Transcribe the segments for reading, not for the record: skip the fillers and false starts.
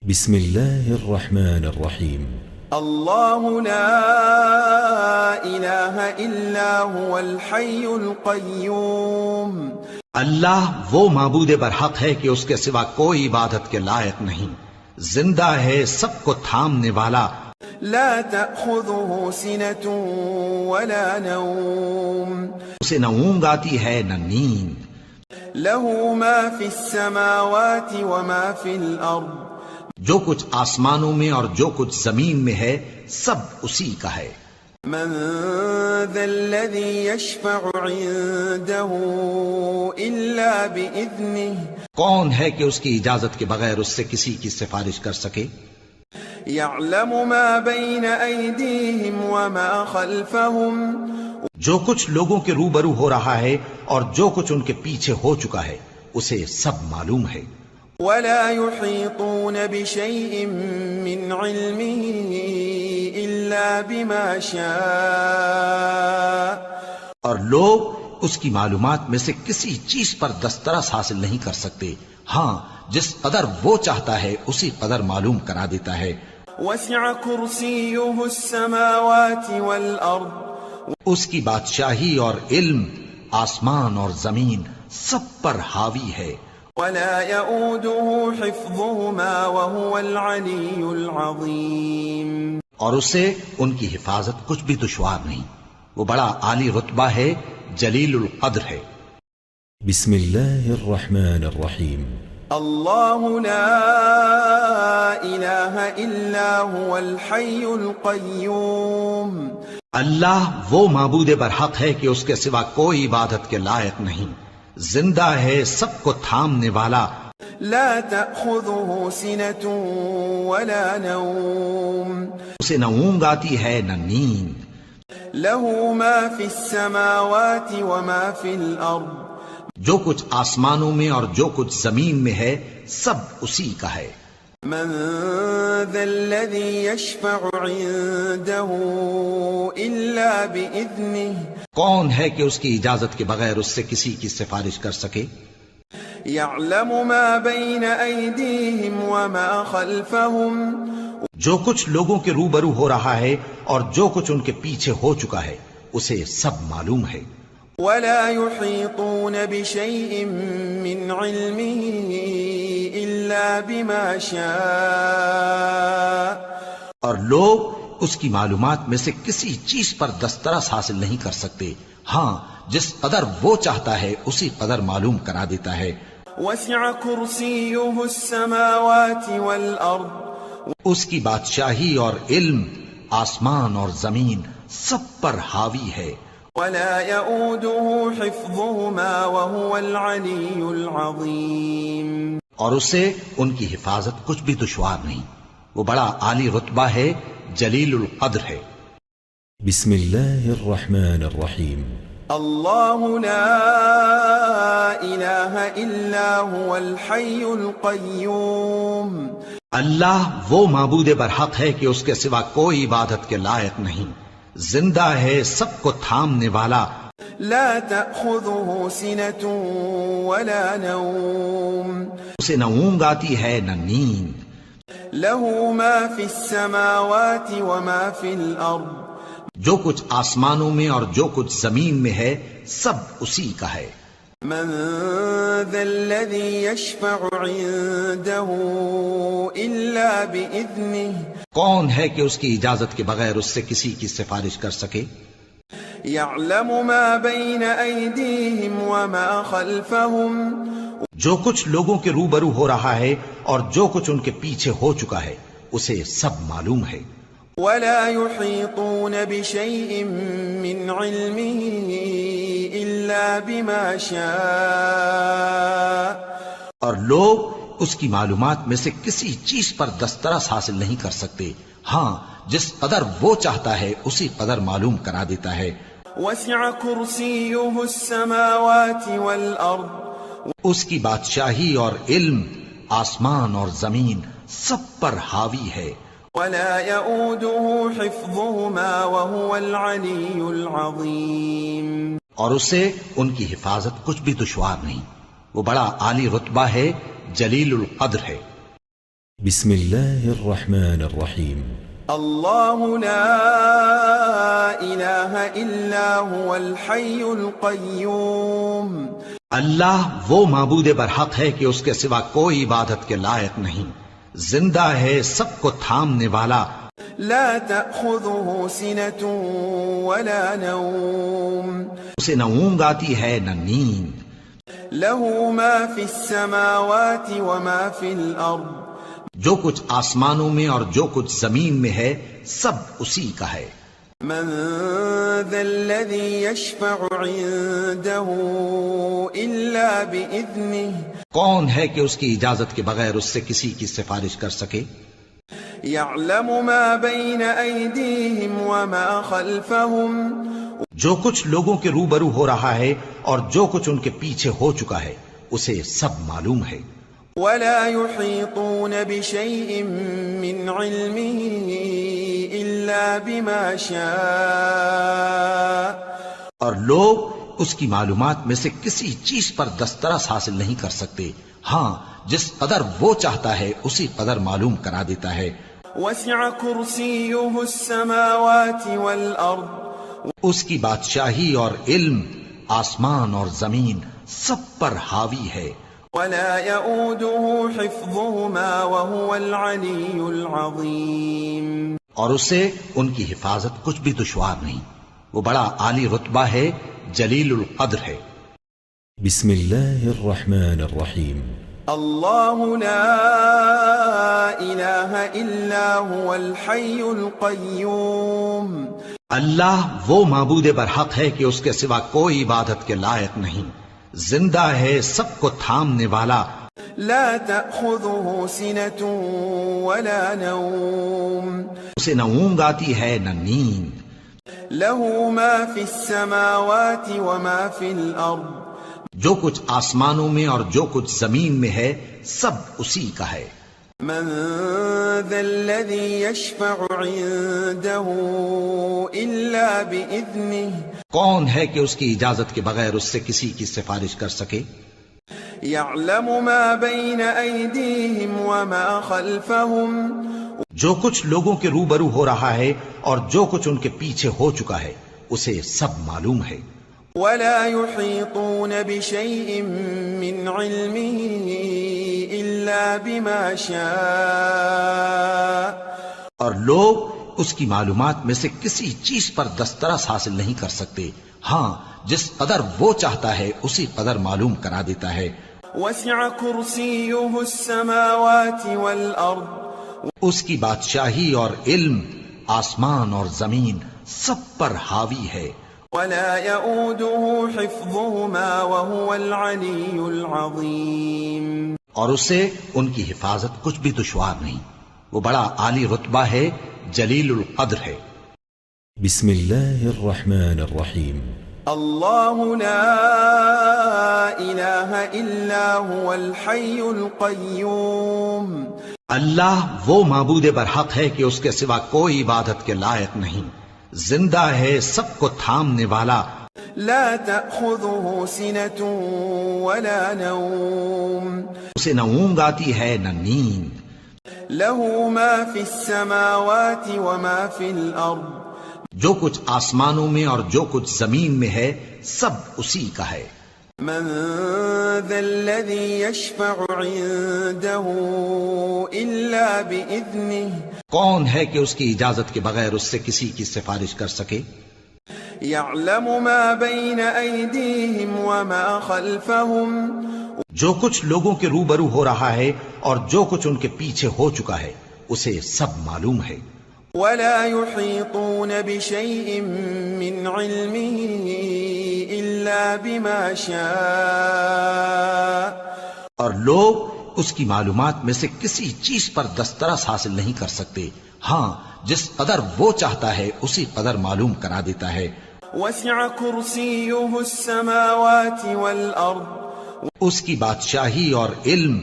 بسم الله الرحمن الرحيم. الله لا إله إلا هو الحي القيوم. اللہ وہ معبود برحق ہے کہ اس کے سوا کوئی عبادت کے لائق نہیں، زندہ ہے، سب کو تھامنے والا، لا تأخذه سنة ولا نوم. اسے نہ اونگ آتی ہے نہ نیند، له ما في السماوات وما في الأرض. جو کچھ آسمانوں میں اور جو کچھ زمین میں ہے سب اسی کا ہے۔ من ذا الذي يشفع عنده إلا بإذنه. کون ہے کہ اس کی اجازت کے بغیر اس سے کسی کی سفارش کر سکے؟ يعلم ما بين أيديهم وما خلفهم. جو کچھ لوگوں کے روبرو ہو رہا ہے اور جو کچھ ان کے پیچھے ہو چکا ہے اسے سب معلوم ہے۔ ولا يحيطون بشيء من علمه إلا بما شاء. اور لوگ اس کی معلومات میں سے کسی چیز پر دسترس حاصل نہیں کر سکتے، ہاں جس قدر وہ چاہتا ہے اسی قدر معلوم کرا دیتا ہے۔ وسع كرسيه السماوات والأرض. اس کی بادشاہی اور علم آسمان اور زمین سب پر حاوی ہے۔ ولا يؤوده حفظهما وهو العلي العظيم. اور اسے ان کی حفاظت کچھ بھی دشوار نہیں، وہ بڑا عالی رتبہ ہے، جلیل القدر ہے۔ بسم الله الرحمن الرحيم. الله لا إله إلا هو الحي القيوم. اللہ وہ معبود برحق ہے کہ اس کے سوا کوئی عبادت کے لائق نہیں، زندہ ہے، سب کو تھامنے والا، لا تأخذه سنة ولا نوم. اسے نہ اونگ آتی ہے نہ نیند، له ما في السماوات وما في الأرض. جو کچھ آسمانوں میں اور جو کچھ زمین میں ہے سب اسی کا ہے۔ من ذا الذي يشفع عنده إلا بإذنه. کون ہے کہ اس کی اجازت کے بغیر اس سے کسی کی سفارش کر سکے؟ يعلم ما بين أيديهم وما خلفهم. جو کچھ لوگوں کے روبرو ہو رہا ہے اور جو کچھ ان کے پیچھے ہو چکا ہے اسے سب معلوم ہے۔ ولا يحيطون بشيء من علمه إلا بما شاء. اور لوگ اس کی معلومات میں سے کسی چیز پر دسترس حاصل نہیں کر سکتے، ہاں جس قدر وہ چاہتا ہے اسی قدر معلوم کرا دیتا ہے۔ وسع كرسيه السماوات والأرض. اس کی بادشاہی اور علم آسمان اور زمین سب پر حاوی ہے۔ ولا يؤوده حفظهما وهو العلي العظيم. اور اسے ان کی حفاظت کچھ بھی دشوار نہیں، وہ بڑا عالی رتبہ ہے، جلیل القدر ہے۔ بسم الله الرحمن الرحيم. الله لا إله إلا هو الحي القيوم. اللہ وہ معبود برحق ہے کہ اس کے سوا کوئی عبادت کے لائق نہیں، زندہ ہے، سب کو تھامنے والا، لا تأخذه سنة ولا نوم. اسے نہ اونگ آتی ہے نہ نیند، له ما في السماوات وما في الأرض. جو کچھ آسمانوں میں اور جو کچھ زمین میں ہے سب اسی کا ہے۔ من ذا الذي يشفع عنده إلا بإذنه. کون ہے کہ اس کی اجازت کے بغیر اس سے کسی کی سفارش کر سکے؟ يعلم ما بين أيديهم وما خلفهم. جو کچھ لوگوں کے روبرو ہو رہا ہے اور جو کچھ ان کے پیچھے ہو چکا ہے اسے سب معلوم ہے۔ ولا يحيطون بشيء من علمه إلا بما شاء. اور لوگ اس کی معلومات میں سے کسی چیز پر دسترس حاصل نہیں کر سکتے، ہاں جس قدر وہ چاہتا ہے اسی قدر معلوم کرا دیتا ہے۔ وسع كرسيه السماوات والأرض. اس کی بادشاہی اور علم آسمان اور زمین سب پر حاوی ہے۔ ولا يؤوده حفظهما وهو العلي العظيم. اور اسے ان کی حفاظت کچھ بھی دشوار نہیں، وہ بڑا عالی رتبہ ہے، جلیل القدر ہے۔ بسم الله الرحمن الرحيم الله لا إله إلا هو الحي القيوم اللہ وہ معبود برحق ہے کہ اس کے سوا کوئی عبادت کے لائق نہیں، زندہ ہے، سب کو تھامنے والا، لا تأخذه سنة ولا نوم اسے نہ اونگ آتی ہے نہ نیند، له ما في السماوات وما في الأرض جو کچھ آسمانوں میں اور جو کچھ زمین میں ہے سب اسی کا ہے۔ من ذا الذي يشفع عنده إلا بإذنه کون ہے کہ اس کی اجازت کے بغیر اس سے کسی کی سفارش کر سکے؟ يعلم ما بين أيديهم وما خلفهم جو کچھ لوگوں کے روبرو ہو رہا ہے اور جو کچھ ان کے پیچھے ہو چکا ہے اسے سب معلوم ہے۔ ولا يحيطون بشيء من علمه إلا بما شاء اور لوگ اس کی معلومات میں سے کسی چیز پر دسترس حاصل نہیں کر سکتے، ہاں جس قدر وہ چاہتا ہے اسی قدر معلوم کرا دیتا ہے۔ وسع كرسيه السماوات والأرض اس کی بادشاہی اور علم آسمان اور زمین سب پر حاوی ہے، ولا يؤوده حفظهما وهو العلي العظيم اور اسے ان کی حفاظت کچھ بھی دشوار نہیں، وہ بڑا عالی رتبہ ہے، جلیل القدر ہے۔ بسم الله الرحمن الرحيم الله لا إله إلا هو الحي القيوم اللہ وہ معبود برحق ہے کہ اس کے سوا کوئی عبادت کے لائق نہیں، زندہ ہے، سب کو تھامنے والا، لا تأخذه سنة ولا نوم اسے نہ اونگ آتی ہے نہ نیند، له ما في السماوات وما في الأرض جو کچھ آسمانوں میں اور جو کچھ زمین میں ہے سب اسی کا ہے۔ من ذا الذي يشفع عنده إلا بإذنه کون ہے کہ اس کی اجازت کے بغیر اس سے کسی کی سفارش کر سکے؟ يعلم ما بين أيديهم وما خلفهم جو کچھ لوگوں کے روبرو ہو رہا ہے اور جو کچھ ان کے پیچھے ہو چکا ہے اسے سب معلوم ہے۔ ولا يحيطون بشيء من علمه إلا بما شاء اور لوگ اس کی معلومات میں سے کسی چیز پر دسترس حاصل نہیں کر سکتے، ہاں جس قدر وہ چاہتا ہے اسی قدر معلوم کرا دیتا ہے۔ وسع كرسيه السماوات والأرض اس کی بادشاہی اور علم آسمان اور زمین سب پر حاوی ہے، ولا يؤوده حفظهما وهو العلي العظيم اور اسے ان کی حفاظت کچھ بھی دشوار نہیں، وہ بڑا عالی رتبہ ہے، جلیل القدر ہے۔ بسم الله الرحمن الرحيم الله لا إله إلا هو الحي القيوم اللہ وہ معبود برحق ہے کہ اس کے سوا کوئی عبادت کے لائق نہیں، زندہ ہے، سب کو تھامنے والا، لا تأخذه سنة ولا نوم اسے نہ اونگ آتی ہے نہ نیند، له ما في السماوات وما في الأرض جو کچھ آسمانوں میں اور جو کچھ زمین میں ہے سب اسی کا ہے۔ من ذا الذي يشفع عنده إلا بإذنه کون ہے کہ اس کی اجازت کے بغیر اس سے کسی کی سفارش کر سکے؟ يعلم ما بين أيديهم وما خلفهم جو کچھ لوگوں کے روبرو ہو رہا ہے اور جو کچھ ان کے پیچھے ہو چکا ہے اسے سب معلوم ہے۔ ولا يحيطون بشيء من علمه إلا بما شاء اور لوگ اس کی معلومات میں سے کسی چیز پر دسترس حاصل نہیں کر سکتے، ہاں جس قدر وہ چاہتا ہے اسی قدر معلوم کرا دیتا ہے۔ وسع كرسيه السماوات والأرض اس کی بادشاہی اور علم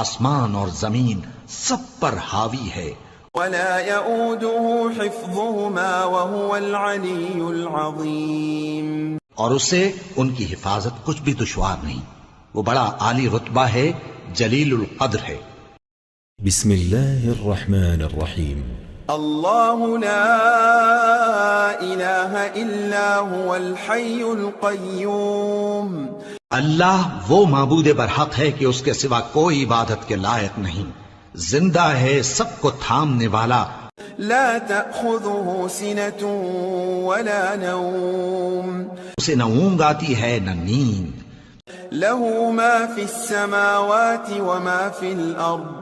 آسمان اور زمین سب پر حاوی ہے، ولا يؤوده حفظهما وهو العلي العظيم اور اسے ان کی حفاظت کچھ بھی دشوار نہیں، وہ بڑا عالی رتبہ ہے، جلیل القدر ہے۔ بسم الله الرحمن الرحيم الله لا إله إلا هو الحي القيوم اللہ وہ معبود برحق ہے کہ اس کے سوا کوئی عبادت کے لائق نہیں، زندہ ہے، سب کو تھامنے والا، لا تأخذه سنة ولا نوم اسے نہ اونگ آتی ہے نہ نیند، له ما في السماوات وما في الأرض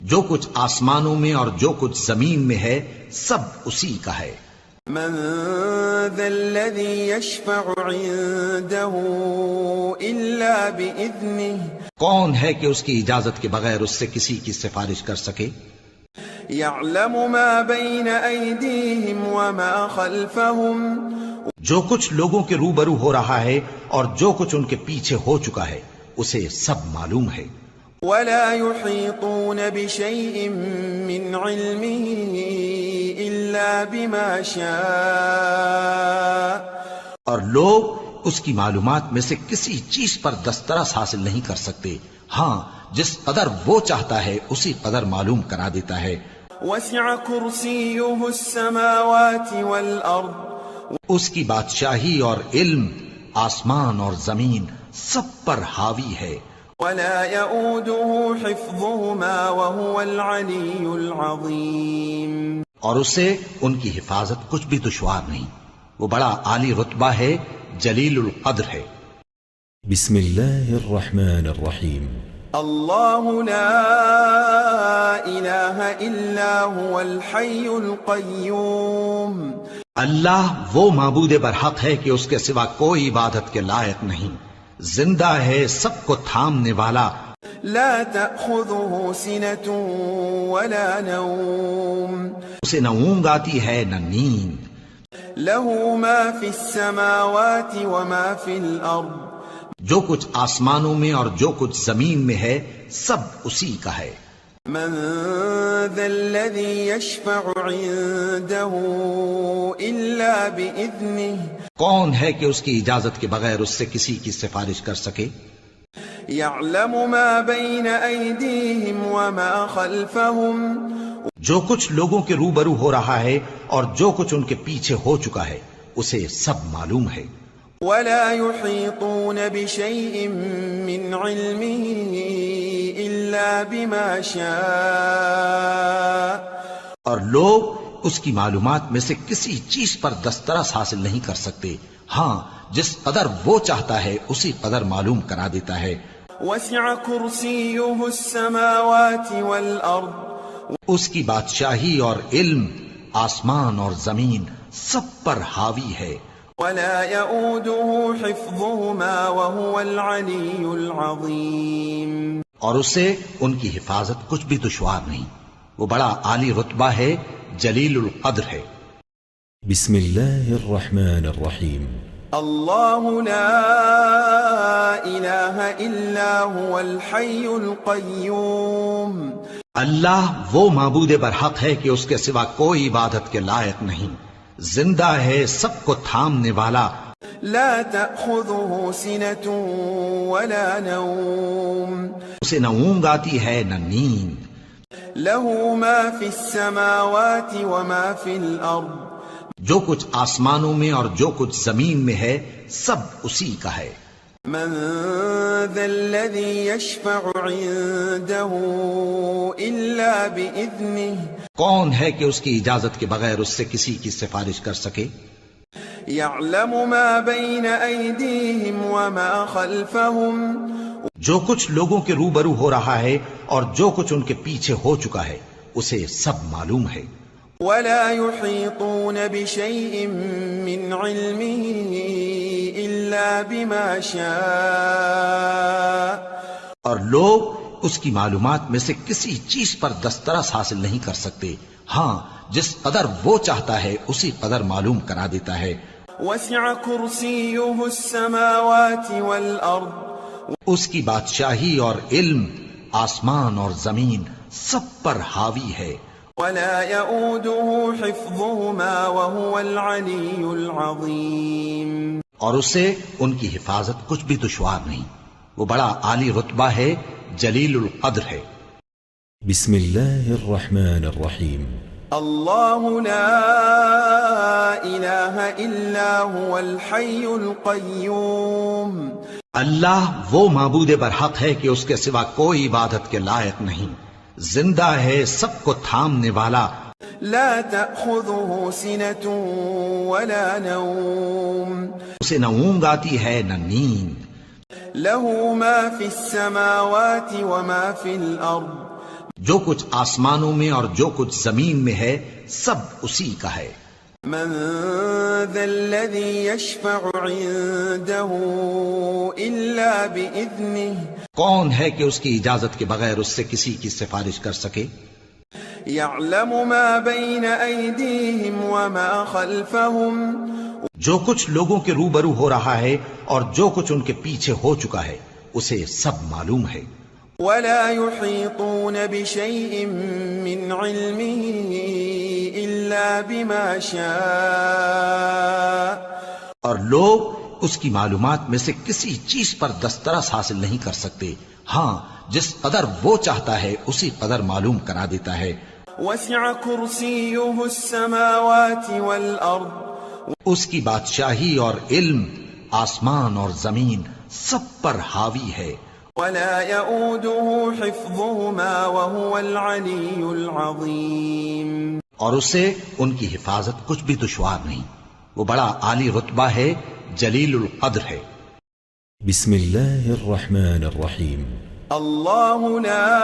جو کچھ آسمانوں میں اور جو کچھ زمین میں ہے سب اسی کا ہے۔ من ذا الذي يشفع عنده إلا بإذنه کون ہے کہ اس کی اجازت کے بغیر اس سے کسی کی سفارش کر سکے؟ يعلم ما بين أيديهم وما خلفهم جو کچھ لوگوں کے روبرو ہو رہا ہے اور جو کچھ ان کے پیچھے ہو چکا ہے اسے سب معلوم ہے۔ ولا يحيطون بشيء من علمه إلا بما شاء اور لوگ اس کی معلومات میں سے کسی چیز پر دسترس حاصل نہیں کر سکتے، ہاں جس قدر وہ چاہتا ہے اسی قدر معلوم کرا دیتا ہے۔ وسع كرسيه السماوات والأرض اس کی بادشاہی اور علم آسمان اور زمین سب پر حاوی ہے۔ ولا يؤوده حفظهما وهو العلي العظيم اور اسے ان کی حفاظت کچھ بھی دشوار نہیں، وہ بڑا عالی رتبہ ہے، جلیل القدر ہے۔ بسم الله الرحمن الرحيم الله لا إله إلا هو الحي القيوم اللہ وہ معبود برحق ہے کہ اس کے سوا کوئی عبادت کے لائق نہیں، زندہ ہے، سب کو تھامنے والا، لا تأخذه سنة ولا نوم اسے نہ اونگ آتی ہے نہ نیند، له ما في السماوات وما في الأرض جو کچھ آسمانوں میں اور جو کچھ زمین میں ہے سب اسی کا ہے۔ من ذا الذي يشفع عنده إلا بإذنه کون ہے کہ اس کی اجازت کے بغیر اس سے کسی کی سفارش کر سکے؟ يعلم ما بين أيديهم وما خلفهم جو کچھ لوگوں کے روبرو ہو رہا ہے اور جو کچھ ان کے پیچھے ہو چکا ہے اسے سب معلوم ہے۔ ولا يحيطون بشيء من علمه إلا بما شاء اور لوگ اس کی معلومات میں سے کسی چیز پر دسترس حاصل نہیں کر سکتے، ہاں جس قدر وہ چاہتا ہے اسی قدر معلوم کرا دیتا ہے۔ وسع كرسيه السماوات والأرض اس کی بادشاہی اور علم آسمان اور زمین سب پر حاوی ہے۔ ولا يؤوده حفظهما وهو العلي العظيم اور اسے ان کی حفاظت کچھ بھی دشوار نہیں، وہ بڑا عالی رتبہ ہے، جلیل القدر ہے۔ بسم الله الرحمن الرحيم الله لا إله إلا هو الحي القيوم اللہ وہ معبود برحق ہے کہ اس کے سوا کوئی عبادت کے لائق نہیں، زندہ ہے، سب کو تھامنے والا، لا تأخذه سنة ولا نوم اسے نہ اونگ آتی ہے نہ نیند، له ما في السماوات وما في الأرض جو کچھ آسمانوں میں اور جو کچھ زمین میں ہے سب اسی کا ہے۔ من ذا الذي يشفع عنده إلا بإذنه کون ہے کہ اس کی اجازت کے بغیر اس سے کسی کی سفارش کر سکے؟ يعلم ما بين أيديهم وما خلفهم جو کچھ لوگوں کے روبرو ہو رہا ہے اور جو کچھ ان کے پیچھے ہو چکا ہے اسے سب معلوم ہے۔ ولا يحيطون بشيء من علمه إلا بما شاء اور لوگ اس کی معلومات میں سے کسی چیز پر دسترس حاصل نہیں کر سکتے، ہاں جس قدر وہ چاہتا ہے اسی قدر معلوم کرا دیتا ہے۔ وسع كرسيه السماوات والأرض اس کی بادشاہی اور علم آسمان اور زمین سب پر حاوی ہے۔ ولا يؤوده حفظهما وهو العلي العظيم اور اسے ان کی حفاظت کچھ بھی دشوار نہیں، وہ بڑا عالی رتبہ ہے، جلیل القدر ہے۔ بسم الله الرحمن الرحيم. الله لا إله إلا هو الحي القيوم. اللہ وہ معبود برحق ہے کہ اس کے سوا کوئی عبادت کے لائق نہیں، زندہ ہے، سب کو تھامنے والا، لا تأخذه سنة ولا نوم. اسے نہ اونگ آتی ہے نہ نیند، له ما في السماوات وما في الأرض. جو کچھ آسمانوں میں اور جو کچھ زمین میں ہے سب اسی کا ہے۔ من ذا الذي يشفع عنده إلا بإذنه. کون ہے کہ اس کی اجازت کے بغیر اس سے کسی کی سفارش کر سکے؟ يعلم ما بين أيديهم وما خلفهم. جو کچھ لوگوں کے روبرو ہو رہا ہے اور جو کچھ ان کے پیچھے ہو چکا ہے اسے سب معلوم ہے۔ ولا يحيطون بشيء من علمه إلا بما شاء. اور لوگ اس کی معلومات میں سے کسی چیز پر دسترس حاصل نہیں کر سکتے، ہاں جس قدر وہ چاہتا ہے اسی قدر معلوم کرا دیتا ہے۔ وسع كرسيه السماوات والأرض. اس کی بادشاہی اور علم آسمان اور زمین سب پر حاوی ہے۔ ولا يؤوده حفظهما وهو العلي العظيم. اور اسے ان کی حفاظت کچھ بھی دشوار نہیں، وہ بڑا عالی رتبہ ہے، جلیل القدر ہے۔ بسم الله الرحمن الرحيم. الله لا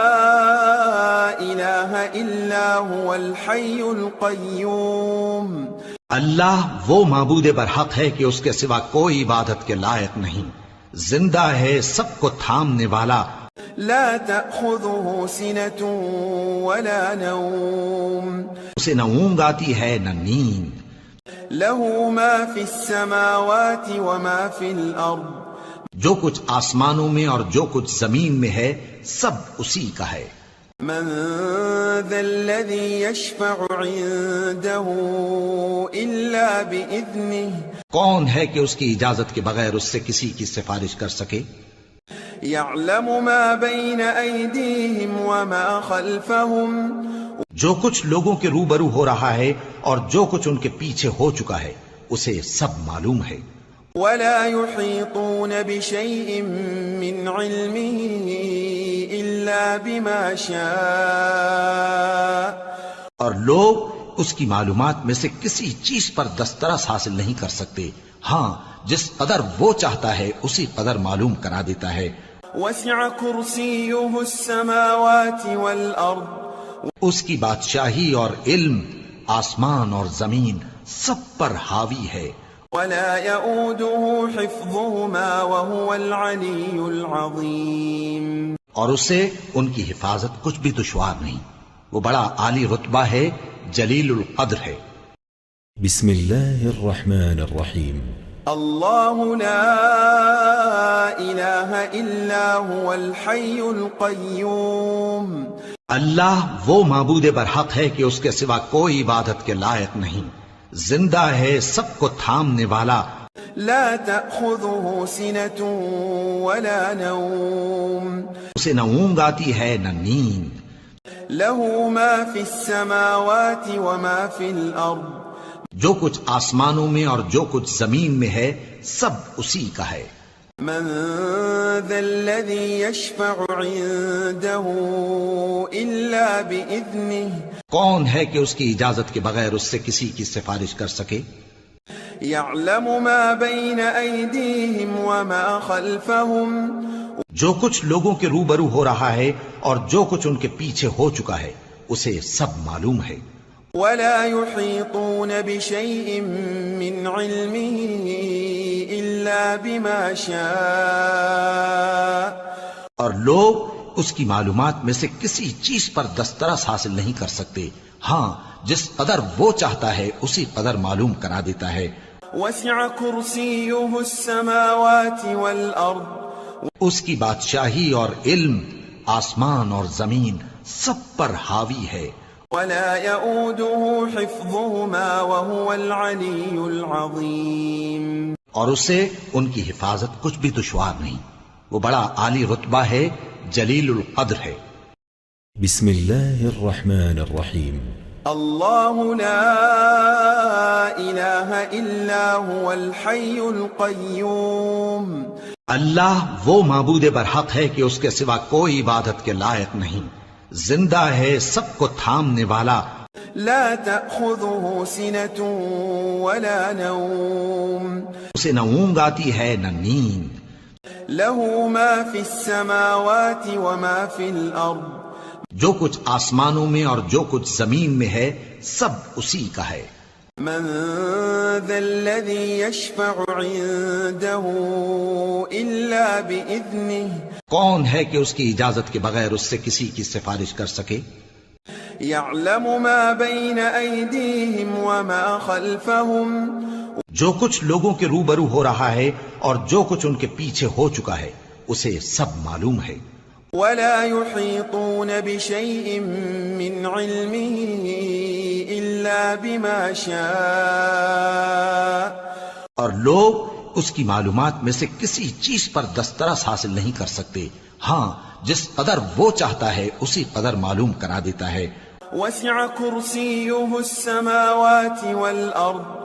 إله إلا هو الحي القيوم. اللہ وہ معبود برحق ہے کہ اس کے سوا کوئی عبادت کے لائق نہیں، زندہ ہے، سب کو تھامنے والا، لا تأخذه سنة ولا نوم. اسے نہ اونگ آتی ہے نہ نیند، له ما في السماوات وما في الأرض. جو کچھ آسمانوں میں اور جو کچھ زمین میں ہے سب اسی کا ہے۔ من ذا الذي يشفع عنده إلا بإذنه. کون ہے کہ اس کی اجازت کے بغیر اس سے کسی کی سفارش کر سکے؟ يعلم ما بين أيديهم وما خلفهم. جو کچھ لوگوں کے روبرو ہو رہا ہے اور جو کچھ ان کے پیچھے ہو چکا ہے اسے سب معلوم ہے۔ ولا يحيطون بشيء من علمه إلا بما شاء. اور لوگ اس کی معلومات میں سے کسی چیز پر دسترس حاصل نہیں کر سکتے، ہاں جس قدر وہ چاہتا ہے اسی قدر معلوم کرا دیتا ہے۔ وسع كرسيه السماوات والأرض. اس کی بادشاہی اور علم آسمان اور زمین سب پر حاوی ہے۔ ولا يؤوده حفظهما وهو العلي العظيم. اور اسے ان کی حفاظت کچھ بھی دشوار نہیں، وہ بڑا عالی رتبہ ہے، جلیل القدر ہے۔ بسم الله الرحمن الرحيم. الله لا إله إلا هو الحي القيوم. اللہ وہ معبود برحق ہے کہ اس کے سوا کوئی عبادت کے لائق نہیں، زندہ ہے، سب کو تھامنے والا، لا تأخذه سنة ولا نوم. اسے نہ اونگ آتی ہے نہ نیند، له ما في السماوات وما في الأرض. جو کچھ آسمانوں میں اور جو کچھ زمین میں ہے سب اسی کا ہے۔ من ذا الذي يشفع عنده إلا بإذنه. کون ہے کہ اس کی اجازت کے بغیر اس سے کسی کی سفارش کر سکے؟ يعلم ما بين أيديهم وما خلفهم. جو کچھ لوگوں کے روبرو ہو رہا ہے اور جو کچھ ان کے پیچھے ہو چکا ہے اسے سب معلوم ہے۔ ولا يحيطون بشيء من علمه إلا بما شاء. اور لوگ اس کی معلومات میں سے کسی چیز پر دسترس حاصل نہیں کر سکتے، ہاں جس قدر وہ چاہتا ہے اسی قدر معلوم کرا دیتا ہے۔ وسع كرسيه السماوات والأرض. اس کی بادشاہی اور علم آسمان اور زمین سب پر حاوی ہے۔ ولا يؤوده حفظهما وهو العلي العظيم. اور اسے ان کی حفاظت کچھ بھی دشوار نہیں، وہ بڑا عالی رتبہ ہے، جلیل القدر ہے۔ بسم الله الرحمن الرحيم. الله لا إله إلا هو الحي القيوم. اللہ وہ معبود برحق ہے کہ اس کے سوا کوئی عبادت کے لائق نہیں، زندہ ہے، سب کو تھامنے والا، لا تأخذه سنة ولا نوم. اسے نہ اونگ آتی ہے نہ نیند، له ما في السماوات وما في الأرض. جو کچھ آسمانوں میں اور جو کچھ زمین میں ہے سب اسی کا ہے۔ من ذا الذي يشفع عنده إلا بإذنه. کون ہے کہ اس کی اجازت کے بغیر اس سے کسی کی سفارش کر سکے؟ يعلم ما بين أيديهم وما خلفهم. جو کچھ لوگوں کے روبرو ہو رہا ہے اور جو کچھ ان کے پیچھے ہو چکا ہے اسے سب معلوم ہے۔ ولا يحيطون بشيء من علمه إلا بما شاء. اور لوگ اس کی معلومات میں سے کسی چیز پر دسترس حاصل نہیں کر سکتے، ہاں جس قدر وہ چاہتا ہے اسی قدر معلوم کرا دیتا ہے۔ وسع كرسيه السماوات والأرض.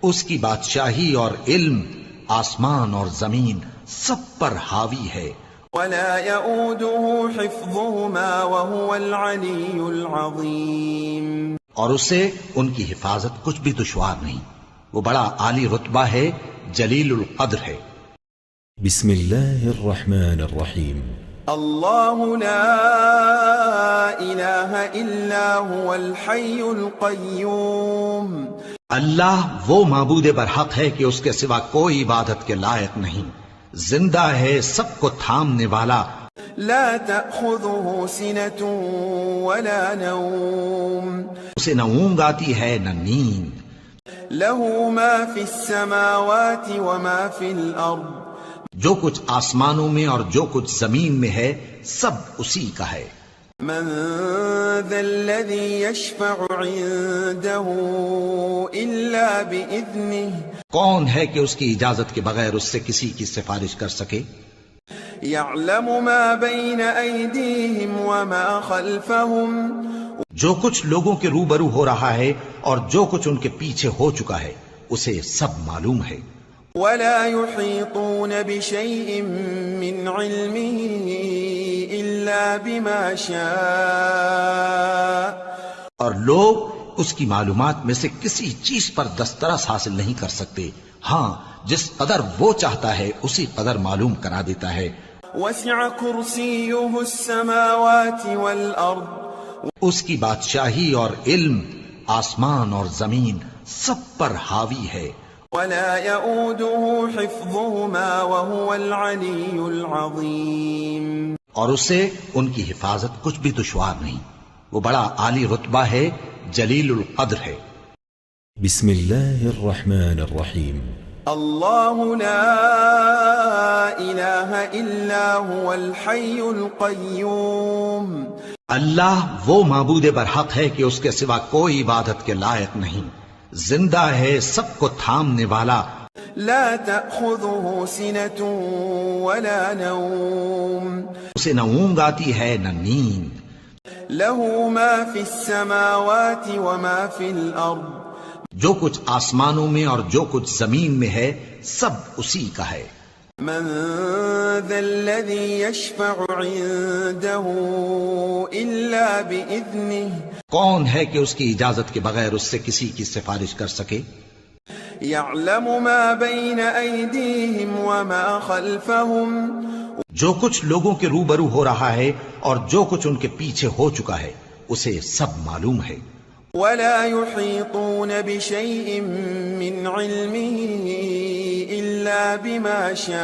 اس کی بادشاہی اور علم آسمان اور زمین سب پر حاوی ہے۔ ولا يؤوده حفظهما وهو العلي العظيم. اور اسے ان کی حفاظت کچھ بھی دشوار نہیں، وہ بڑا عالی رتبہ ہے، جلیل القدر ہے۔ بسم الله الرحمن الرحيم. الله لا إله إلا هو الحي القيوم. اللہ وہ معبود برحق ہے کہ اس کے سوا کوئی عبادت کے لائق نہیں، زندہ ہے، سب کو تھامنے والا، لا تأخذه سنة ولا نوم. اسے نہ اونگ آتی ہے نہ نیند، له ما في السماوات وما في الأرض. جو کچھ آسمانوں میں اور جو کچھ زمین میں ہے سب اسی کا ہے۔ من ذا الذي يشفع عنده إلا بإذنه. کون ہے کہ اس کی اجازت کے بغیر اس سے کسی کی سفارش کر سکے؟ يعلم ما بين أيديهم وما خلفهم. جو کچھ لوگوں کے روبرو ہو رہا ہے اور جو کچھ ان کے پیچھے ہو چکا ہے اسے سب معلوم ہے۔ ولا يحيطون بشيء من علمه إلا بما شاء. اور لوگ اس کی معلومات میں سے کسی چیز پر دسترس حاصل نہیں کر سکتے، ہاں جس قدر وہ چاہتا ہے اسی قدر معلوم کرا دیتا ہے۔ وسع كرسيه السماوات والأرض. اس کی بادشاہی اور علم آسمان اور زمین سب پر حاوی ہے۔ ولا يؤوده حفظهما وهو العلي العظيم. اور اسے ان کی حفاظت کچھ بھی دشوار نہیں، وہ بڑا عالی رتبہ ہے، جلیل القدر ہے۔ بسم الله الرحمن الرحيم. الله لا إله إلا هو الحي القيوم. اللہ وہ معبود برحق ہے کہ اس کے سوا کوئی عبادت کے لائق نہیں، زندہ ہے، سب کو تھامنے والا، لا تأخذه سنة ولا نوم. اسے نہ اونگ آتی ہے نہ نیند، له ما في السماوات وما في الأرض. جو کچھ آسمانوں میں اور جو کچھ زمین میں ہے سب اسی کا ہے۔ من ذا الذي يشفع عنده إلا بإذنه. کون ہے کہ اس کی اجازت کے بغیر اس سے کسی کی سفارش کر سکے؟ يعلم ما بين أيديهم وما خلفهم. جو کچھ لوگوں کے روبرو ہو رہا ہے اور جو کچھ ان کے پیچھے ہو چکا ہے اسے سب معلوم ہے۔ ولا يحيطون بشيء من علمه إلا بما شاء.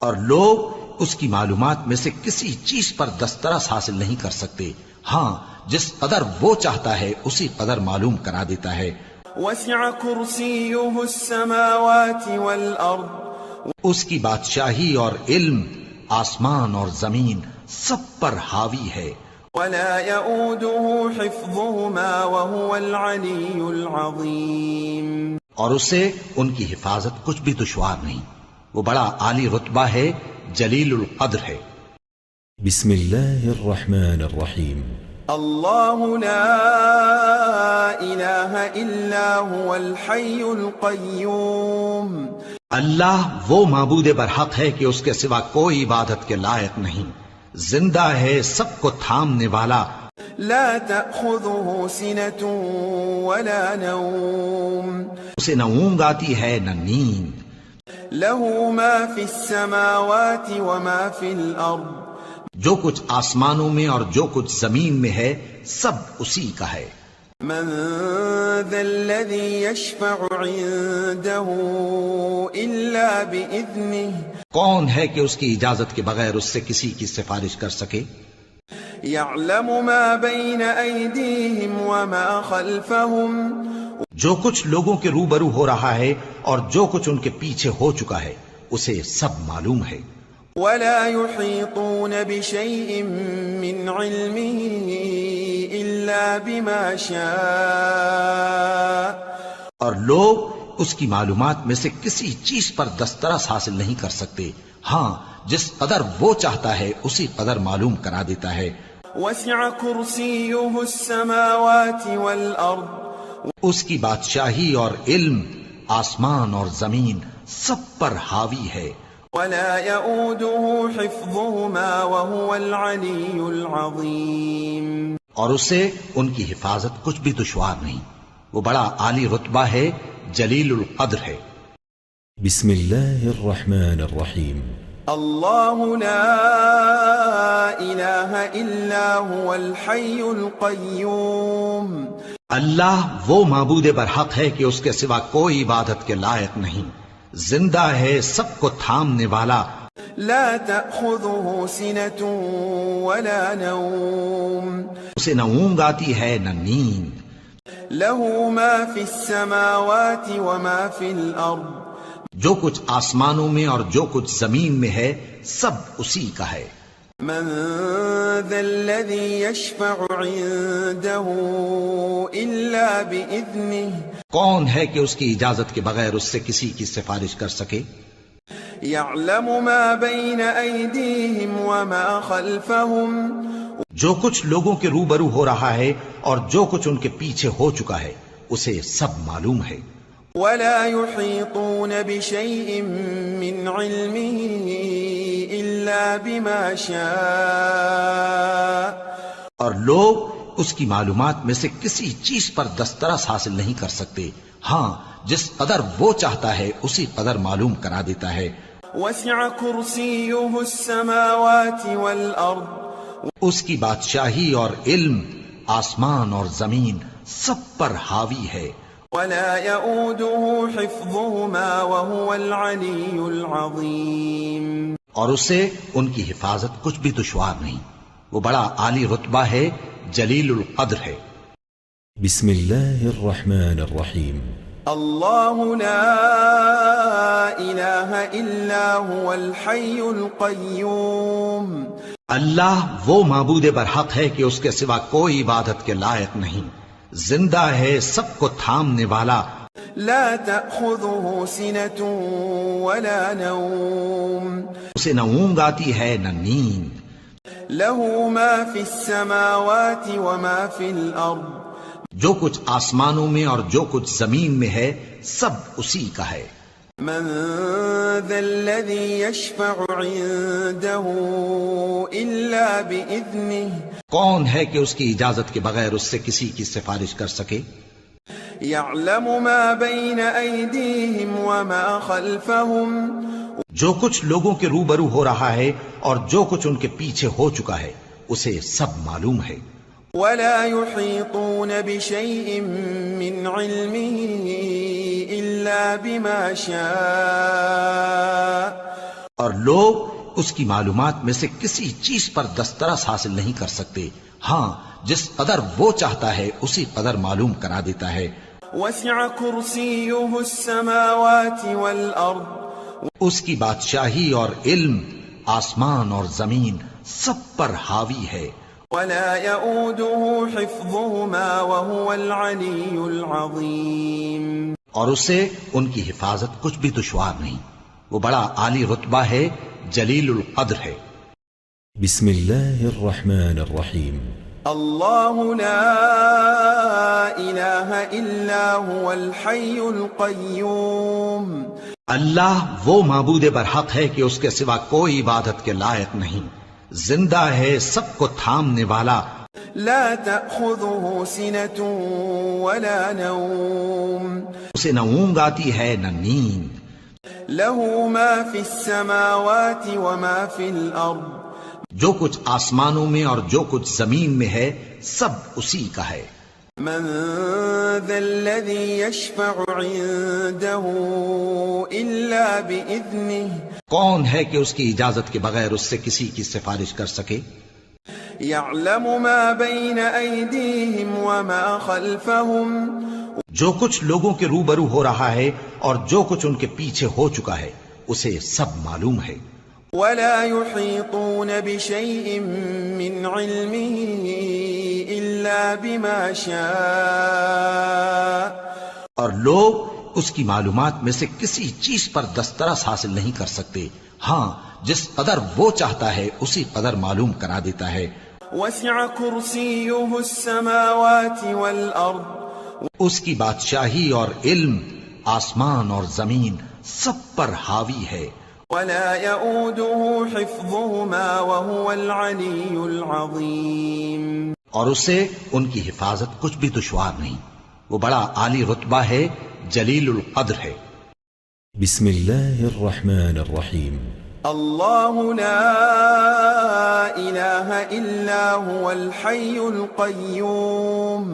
اور لوگ اس کی معلومات میں سے کسی چیز پر دسترس حاصل نہیں کر سکتے، ہاں جس قدر وہ چاہتا ہے اسی قدر معلوم کرا دیتا ہے۔ وسع كرسيه السماوات والأرض. اس کی بادشاہی اور علم آسمان اور زمین سب پر حاوی ہے۔ ولا يؤوده حفظهما وهو العلي العظيم. اور اسے ان کی حفاظت کچھ بھی دشوار نہیں، وہ بڑا عالی رتبہ ہے، جلیل القدر ہے۔ بسم الله الرحمن الرحيم الله لا إله إلا هو الحي القيوم اللہ وہ معبود برحق ہے کہ اس کے سوا کوئی عبادت کے لائق نہیں، زندہ ہے، سب کو تھامنے والا، لا تأخذه سنة ولا نوم اسے نہ اونگ آتی ہے نہ نیند، له ما في السماوات وما في الأرض جو کچھ آسمانوں میں اور جو کچھ زمین میں ہے سب اسی کا ہے۔ من ذا الذي يشفع عنده إلا بإذنه کون ہے کہ اس کی اجازت کے بغیر اس سے کسی کی سفارش کر سکے؟ يعلم ما بين أيديهم وما خلفهم جو کچھ لوگوں کے روبرو ہو رہا ہے اور جو کچھ ان کے پیچھے ہو چکا ہے اسے سب معلوم ہے۔ ولا يحيطون بشيء من علمه إلا بما شاء اور لوگ اس کی معلومات میں سے کسی چیز پر دسترس حاصل نہیں کر سکتے، ہاں جس قدر وہ چاہتا ہے اسی قدر معلوم کرا دیتا ہے۔ وسع كرسيه السماوات والأرض اس کی بادشاہی اور علم آسمان اور زمین سب پر حاوی ہے۔ ولا يؤوده حفظهما وهو العلي العظيم اور اسے ان کی حفاظت کچھ بھی دشوار نہیں، وہ بڑا عالی رتبہ ہے، جلیل القدر ہے۔ بسم الله الرحمن الرحيم الله لا إله إلا هو الحي القيوم اللہ وہ معبود برحق ہے کہ اس کے سوا کوئی عبادت کے لائق نہیں، زندہ ہے، سب کو تھامنے والا، لا تأخذه سنة ولا نوم اسے نہ اونگ آتی ہے نہ نیند، له ما في السماوات وما في الأرض جو کچھ آسمانوں میں اور جو کچھ زمین میں ہے سب اسی کا ہے۔ من ذا الذي يشفع عنده إلا بإذنه کون ہے کہ اس کی اجازت کے بغیر اس سے کسی کی سفارش کر سکے؟ يعلم ما بين أيديهم وما خلفهم جو کچھ لوگوں کے روبرو ہو رہا ہے اور جو کچھ ان کے پیچھے ہو چکا ہے اسے سب معلوم ہے۔ ولا يحيطون بشيء من علمه إلا بما شاء اور لوگ اس کی معلومات میں سے کسی چیز پر دسترس حاصل نہیں کر سکتے، ہاں جس قدر وہ چاہتا ہے اسی قدر معلوم کرا دیتا ہے۔ وسع كرسيه السماوات والأرض اس کی بادشاہی اور علم آسمان اور زمین سب پر حاوی ہے۔ ولا يؤوده حفظهما وهو العلي العظيم اور اسے ان کی حفاظت کچھ بھی دشوار نہیں، وہ بڑا عالی رتبہ ہے، جلیل القدر ہے۔ بسم الله الرحمن الرحيم الله لا إله إلا هو الحي القيوم اللہ وہ معبود برحق ہے کہ اس کے سوا کوئی عبادت کے لائق نہیں، زندہ ہے، سب کو تھامنے والا، لا تأخذه سنة ولا نوم اسے نہ اونگ آتی ہے نہ نیند، له ما في السماوات وما في الأرض جو کچھ آسمانوں میں اور جو کچھ زمین میں ہے سب اسی کا ہے۔ من ذا الذي يشفع عنده إلا بإذنه کون ہے کہ اس کی اجازت کے بغیر اس سے کسی کی سفارش کر سکے؟ يعلم ما بين أيديهم وما خلفهم جو کچھ لوگوں کے روبرو ہو رہا ہے اور جو کچھ ان کے پیچھے ہو چکا ہے اسے سب معلوم ہے۔ ولا يحيطون بشيء من علمه إلا بما شاء اور لوگ اس کی معلومات میں سے کسی چیز پر دسترس حاصل نہیں کر سکتے، ہاں جس قدر وہ چاہتا ہے اسی قدر معلوم کرا دیتا ہے۔ وسع كرسيه السماوات والأرض اس کی بادشاہی اور علم آسمان اور زمین سب پر حاوی ہے۔ ولا يؤوده حفظهما وهو العلي العظيم اور اسے ان کی حفاظت کچھ بھی دشوار نہیں، وہ بڑا عالی رتبہ ہے، جلیل القدر ہے۔ بسم الله الرحمن الرحيم الله لا إله إلا هو الحي القيوم اللہ وہ معبود برحق ہے کہ اس کے سوا کوئی عبادت کے لائق نہیں، زندہ ہے، سب کو تھامنے والا، لا تأخذه سنة ولا نوم اسے نہ اونگ آتی ہے نہ نیند، له ما في السماوات وما في الأرض جو کچھ آسمانوں میں اور جو کچھ زمین میں ہے سب اسی کا ہے۔ من ذا الذي يشفع عنده إلا بإذنه کون ہے کہ اس کی اجازت کے بغیر اس سے کسی کی سفارش کر سکے؟ يعلم ما بين أيديهم وما خلفهم جو کچھ لوگوں کے روبرو ہو رہا ہے اور جو کچھ ان کے پیچھے ہو چکا ہے اسے سب معلوم ہے۔ ولا يحيطون بشيء من علمه إلا بما شاء اور لوگ اس کی معلومات میں سے کسی چیز پر دسترس حاصل نہیں کر سکتے، ہاں جس قدر وہ چاہتا ہے اسی قدر معلوم کرا دیتا ہے۔ وسع كرسيه السماوات والأرض اس کی بادشاہی اور علم آسمان اور زمین سب پر حاوی ہے، ولا يؤوده حفظهما وهو العلي العظيم اور اسے ان کی حفاظت کچھ بھی دشوار نہیں، وہ بڑا عالی رتبہ ہے، جلیل القدر ہے۔ بسم الله الرحمن الرحيم الله لا إله إلا هو الحي القيوم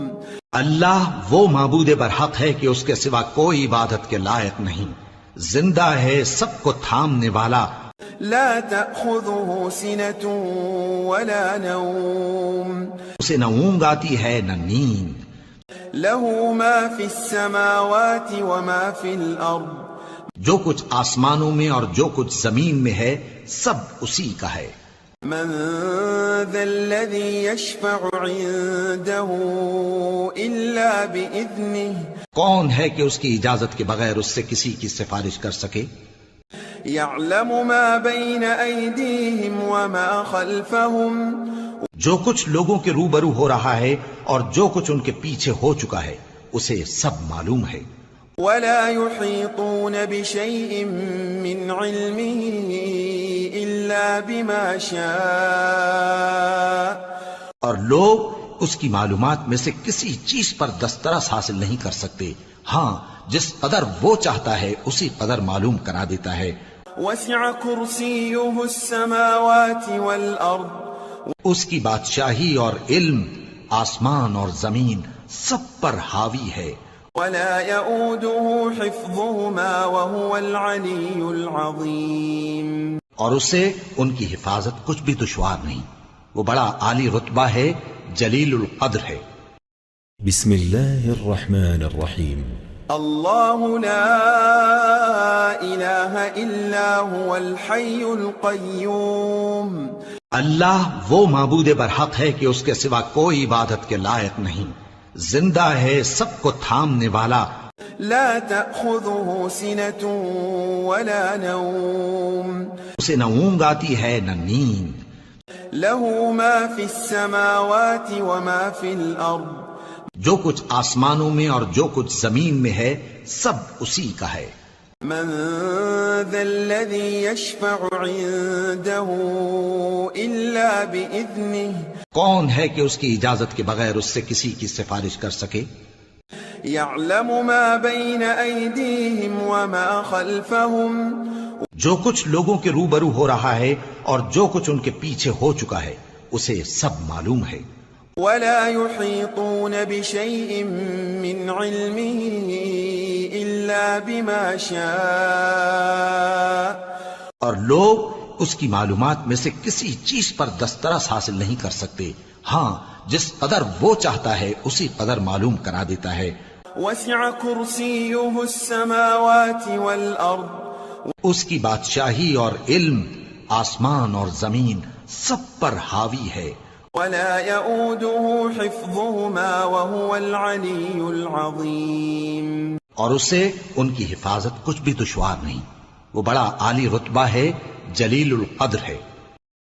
اللہ وہ معبود برحق ہے کہ اس کے سوا کوئی عبادت کے لائق نہیں، زندہ ہے، سب کو تھامنے والا، لا تأخذه سنة ولا نوم اسے نہ اونگ آتی ہے نہ نیند، له ما في السماوات وما في الأرض جو کچھ آسمانوں میں اور جو کچھ زمین میں ہے سب اسی کا ہے۔ من ذا الذي يشفع عنده إلا بإذنه کون ہے کہ اس کی اجازت کے بغیر اس سے کسی کی سفارش کر سکے؟ يعلم ما بين أيديهم وما خلفهم جو کچھ لوگوں کے روبرو ہو رہا ہے اور جو کچھ ان کے پیچھے ہو چکا ہے اسے سب معلوم ہے۔ ولا يحيطون بشيء من علمه إلا بما شاء اور لوگ اس کی معلومات میں سے کسی چیز پر دسترس حاصل نہیں کر سکتے، ہاں جس قدر وہ چاہتا ہے اسی قدر معلوم کرا دیتا ہے۔ وسع كرسيه السماوات والأرض اس کی بادشاہی اور علم آسمان اور زمین سب پر حاوی ہے، ولا يؤوده حفظهما وهو العلي العظيم اور اسے ان کی حفاظت کچھ بھی دشوار نہیں، وہ بڑا عالی رتبہ ہے، جلیل القدر ہے۔ بسم الله الرحمن الرحيم الله لا إله إلا هو الحي القيوم اللہ وہ معبود برحق ہے کہ اس کے سوا کوئی عبادت کے لائق نہیں، زندہ ہے، سب کو تھامنے والا، لا تأخذه سنة ولا نوم اسے نہ اونگ آتی ہے نہ نیند، له ما في السماوات وما في الأرض جو کچھ آسمانوں میں اور جو کچھ زمین میں ہے سب اسی کا ہے۔ من ذا الذي يشفع عنده إلا بإذنه کون ہے کہ اس کی اجازت کے بغیر اس سے کسی کی سفارش کر سکے؟ يعلم ما بين أيديهم وما خلفهم جو کچھ لوگوں کے روبرو ہو رہا ہے اور جو کچھ ان کے پیچھے ہو چکا ہے اسے سب معلوم ہے۔ ولا يحيطون بشيء من علمه إلا بما شاء اور لوگ اس کی معلومات میں سے کسی چیز پر دسترس حاصل نہیں کر سکتے، ہاں جس قدر وہ چاہتا ہے اسی قدر معلوم کرا دیتا ہے۔ وسع كرسيه السماوات والأرض اس کی بادشاہی اور علم آسمان اور زمین سب پر حاوی ہے، ولا يؤوده حفظهما وهو العلي العظيم اور اسے ان کی حفاظت کچھ بھی دشوار نہیں، وہ بڑا عالی رتبہ ہے، جلیل القدر ہے۔